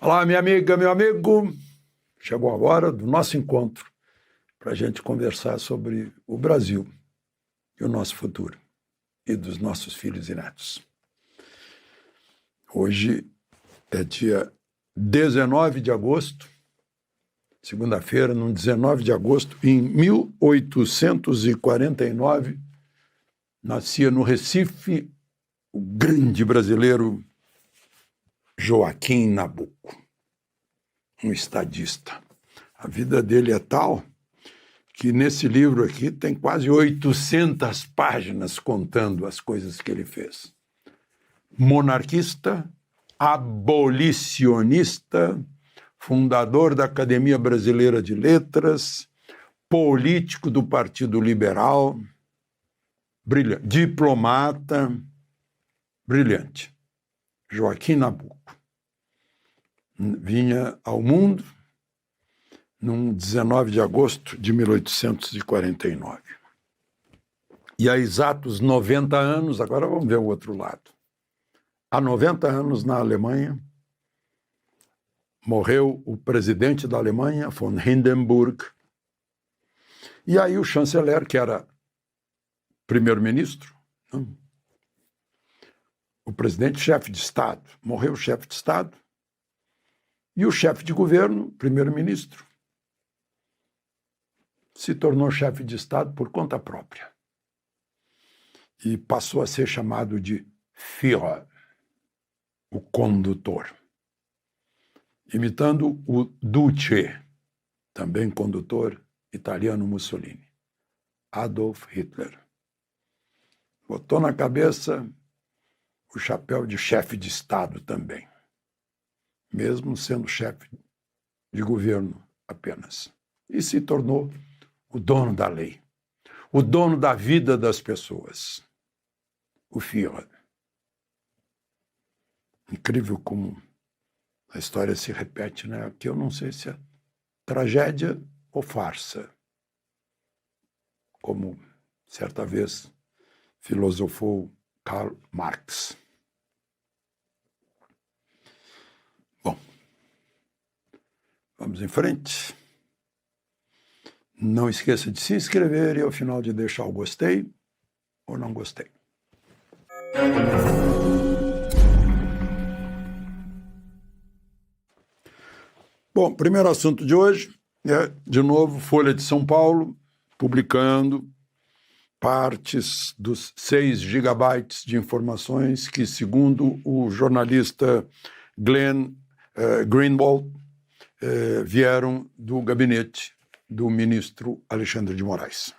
Olá, minha amiga, meu amigo. Chegou a hora do nosso encontro para a gente conversar sobre o Brasil e o nosso futuro e dos nossos filhos e netos. Hoje é dia 19 de agosto, segunda-feira, no 19 de agosto, em 1849, nascia no Recife o grande brasileiro Joaquim Nabuco, um estadista. A vida dele é tal que nesse livro aqui tem quase 800 páginas contando as coisas que ele fez. Monarquista, abolicionista, fundador da Academia Brasileira de Letras, político do Partido Liberal, brilhante, diplomata, brilhante. Joaquim Nabuco vinha ao mundo num 19 de agosto de 1849. E há exatos 90 anos, agora vamos ver o outro lado. Há 90 anos na Alemanha, morreu o presidente da Alemanha, von Hindenburg, e aí o chanceler, que era primeiro-ministro, o presidente, chefe de Estado, morreu o chefe de Estado, e o chefe de governo, primeiro-ministro, se tornou chefe de Estado por conta própria. E passou a ser chamado de Führer, o condutor, imitando o Duce, também condutor italiano Mussolini, Adolf Hitler. Botou na cabeça o chapéu de chefe de Estado também, mesmo sendo chefe de governo apenas. E se tornou o dono da lei, o dono da vida das pessoas, o Führer. Incrível como a história se repete, né? Aqui eu não sei se é tragédia ou farsa, como certa vez filosofou Karl Marx. Bom, vamos em frente. Não esqueça de se inscrever e, ao final, de deixar o gostei ou não gostei. Bom, primeiro assunto de hoje é, de novo, Folha de São Paulo, publicando partes dos 6 gigabytes de informações que, segundo o jornalista Glenn Greenwald, vieram do gabinete do ministro Alexandre de Moraes.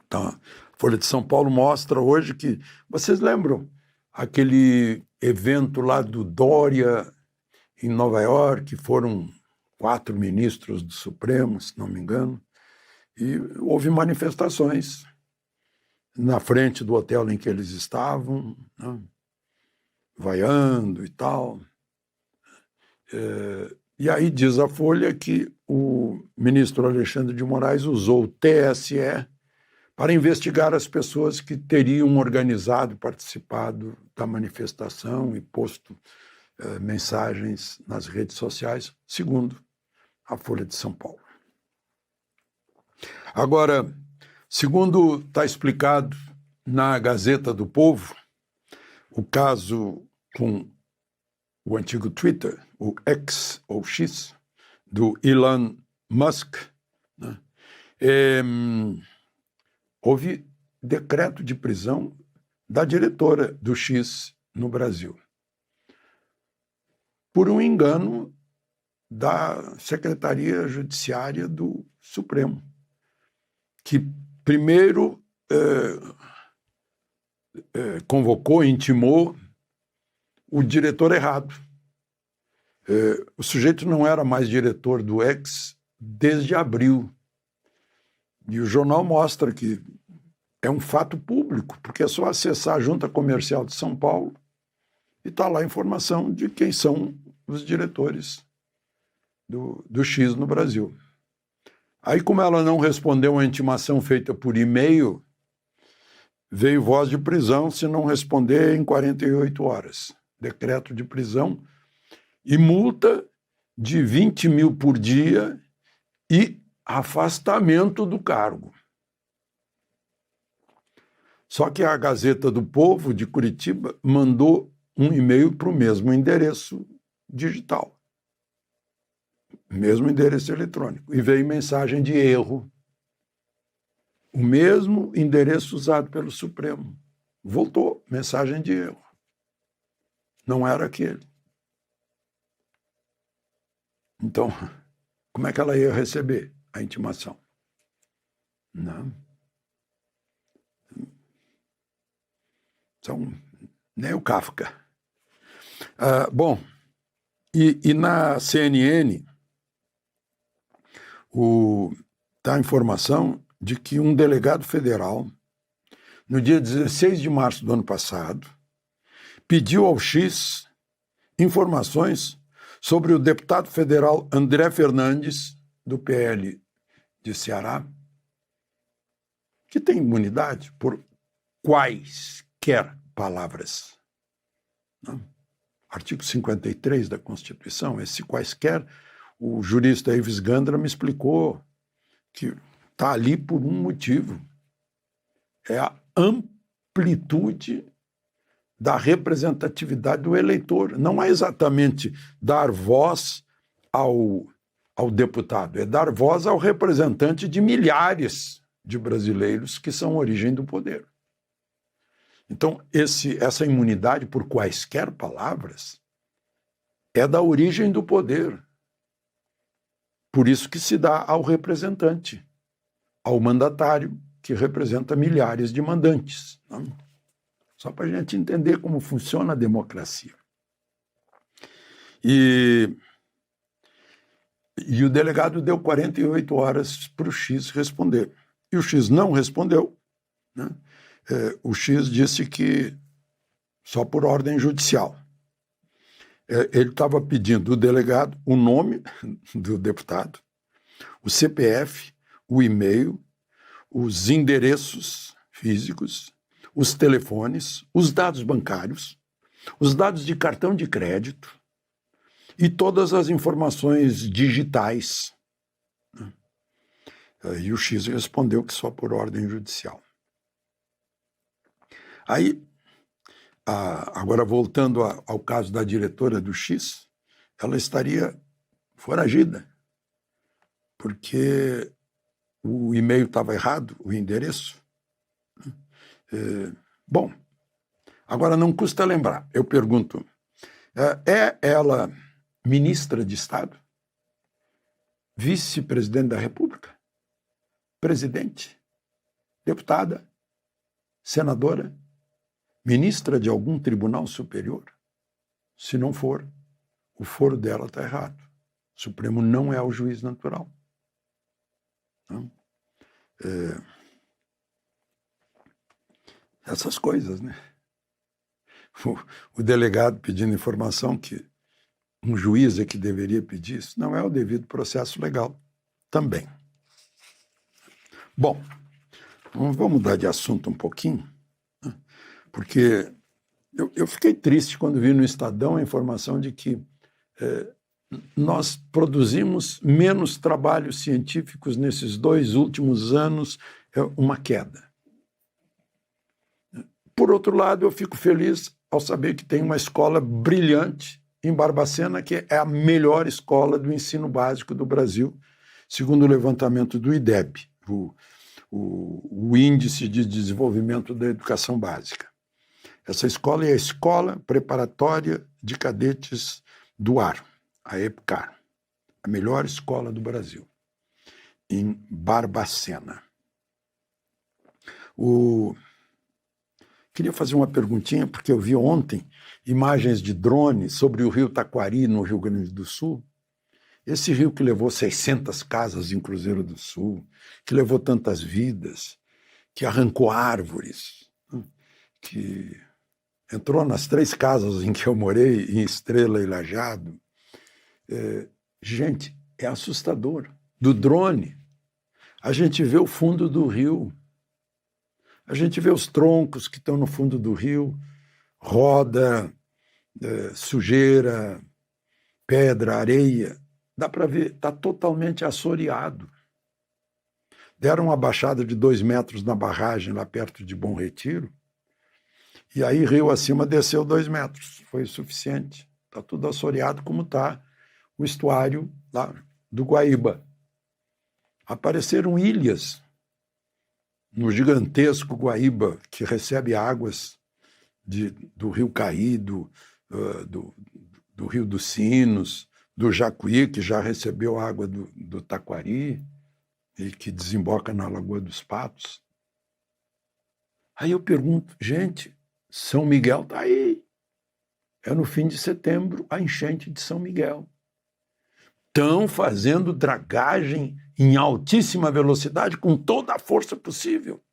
Então, a Folha de São Paulo mostra hoje que... Vocês lembram aquele evento lá do Dória em Nova York? Foram 4 ministros do Supremo, se não me engano, e houve manifestações na frente do hotel em que eles estavam, né, vaiando e tal. E aí diz a Folha que o ministro Alexandre de Moraes usou o TSE para investigar as pessoas que teriam organizado, participado da manifestação e posto mensagens nas redes sociais, segundo a Folha de São Paulo. Agora, segundo está explicado na Gazeta do Povo, o caso com o antigo Twitter, o X ou X, do Elon Musk, né? Houve decreto de prisão da diretora do X no Brasil, por um engano da Secretaria Judiciária do Supremo, que primeiro convocou, intimou o diretor errado. O sujeito não era mais diretor do X desde abril. E o jornal mostra que é um fato público, porque é só acessar a Junta Comercial de São Paulo e está lá a informação de quem são os diretores do X no Brasil. Aí, como ela não respondeu a intimação feita por e-mail, veio voz de prisão se não responder em 48 horas. Decreto de prisão e multa de 20 mil por dia e afastamento do cargo. Só que a Gazeta do Povo de Curitiba mandou um e-mail para o mesmo endereço digital, mesmo endereço eletrônico, e veio mensagem de erro. O mesmo endereço usado pelo Supremo. Voltou, mensagem de erro. Não era aquele. Então, como é que ela ia receber a intimação? Não. São nem o Kafka. Bom, e na CNN está a informação de que um delegado federal, no dia 16 de março do ano passado, pediu ao X informações sobre o deputado federal André Fernandes, do PL de Ceará, que tem imunidade por quaisquer palavras. Não? Artigo 53 da Constituição, esse quaisquer, o jurista Ives Gandra me explicou que está ali por um motivo. É a amplitude da representatividade do eleitor. Não é exatamente dar voz ao deputado, é dar voz ao representante de milhares de brasileiros que são origem do poder. Então, essa imunidade por quaisquer palavras é da origem do poder. Por isso que se dá ao representante, ao mandatário, que representa milhares de mandantes. Não? Só para a gente entender como funciona a democracia. E o delegado deu 48 horas para o X responder. E o X não respondeu, né? O X disse que só por ordem judicial. Ele estava pedindo do delegado o nome do deputado, o CPF, o e-mail, os endereços físicos, os telefones, os dados bancários, os dados de cartão de crédito e todas as informações digitais. E o X respondeu que só por ordem judicial. Aí, agora voltando ao caso da diretora do X, ela estaria foragida, porque o e-mail estava errado, o endereço. Bom, agora não custa lembrar, eu pergunto, é ela ministra de Estado? Vice-presidente da República? Presidente? Deputada? Senadora? Ministra de algum tribunal superior? Se não for, o foro dela está errado. O Supremo não é o juiz natural. Não? Essas coisas, né? O delegado pedindo informação que um juiz é que deveria pedir, isso não é o devido processo legal também. Bom, vamos mudar de assunto um pouquinho, né? Porque eu fiquei triste quando vi no Estadão a informação de que nós produzimos menos trabalhos científicos nesses 2 últimos anos, uma queda. Por outro lado, eu fico feliz ao saber que tem uma escola brilhante em Barbacena, que é a melhor escola do ensino básico do Brasil, segundo o levantamento do IDEB, o Índice de Desenvolvimento da Educação Básica. Essa escola é a Escola Preparatória de Cadetes do Ar, a EPCAR, a melhor escola do Brasil, em Barbacena. Queria fazer uma perguntinha, porque eu vi ontem imagens de drone sobre o rio Taquari, no Rio Grande do Sul. Esse rio que levou 600 casas em Cruzeiro do Sul, que levou tantas vidas, que arrancou árvores, que entrou nas 3 casas em que eu morei, em Estrela e Lajeado. Gente, é assustador. Do drone, a gente vê o fundo do rio. A gente vê os troncos que estão no fundo do rio, roda, sujeira, pedra, areia, dá para ver, está totalmente assoreado. Deram uma baixada de 2 metros na barragem, lá perto de Bom Retiro, e aí rio acima desceu 2 metros, foi o suficiente. Está tudo assoreado como está o estuário lá do Guaíba. Apareceram ilhas no gigantesco Guaíba, que recebe águas do Rio Caído, do Rio dos Sinos, do Jacuí, que já recebeu água do Taquari e que desemboca na Lagoa dos Patos. Aí eu pergunto, gente, São Miguel está aí. É no fim de setembro a enchente de São Miguel. Estão fazendo dragagem em altíssima velocidade com toda a força possível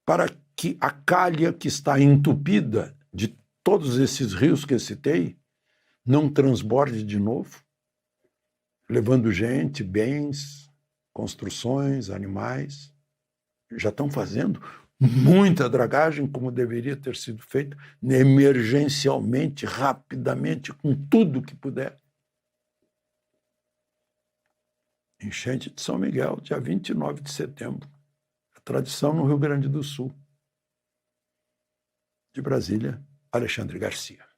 para que a calha que está entupida de todos esses rios que eu citei não transborde de novo, levando gente, bens, construções, animais. Já estão fazendo muita dragagem, como deveria ter sido feito, emergencialmente, rapidamente, com tudo que puder. Enchente de São Miguel, dia 29 de setembro. A tradição no Rio Grande do Sul. De Brasília, Alexandre Garcia.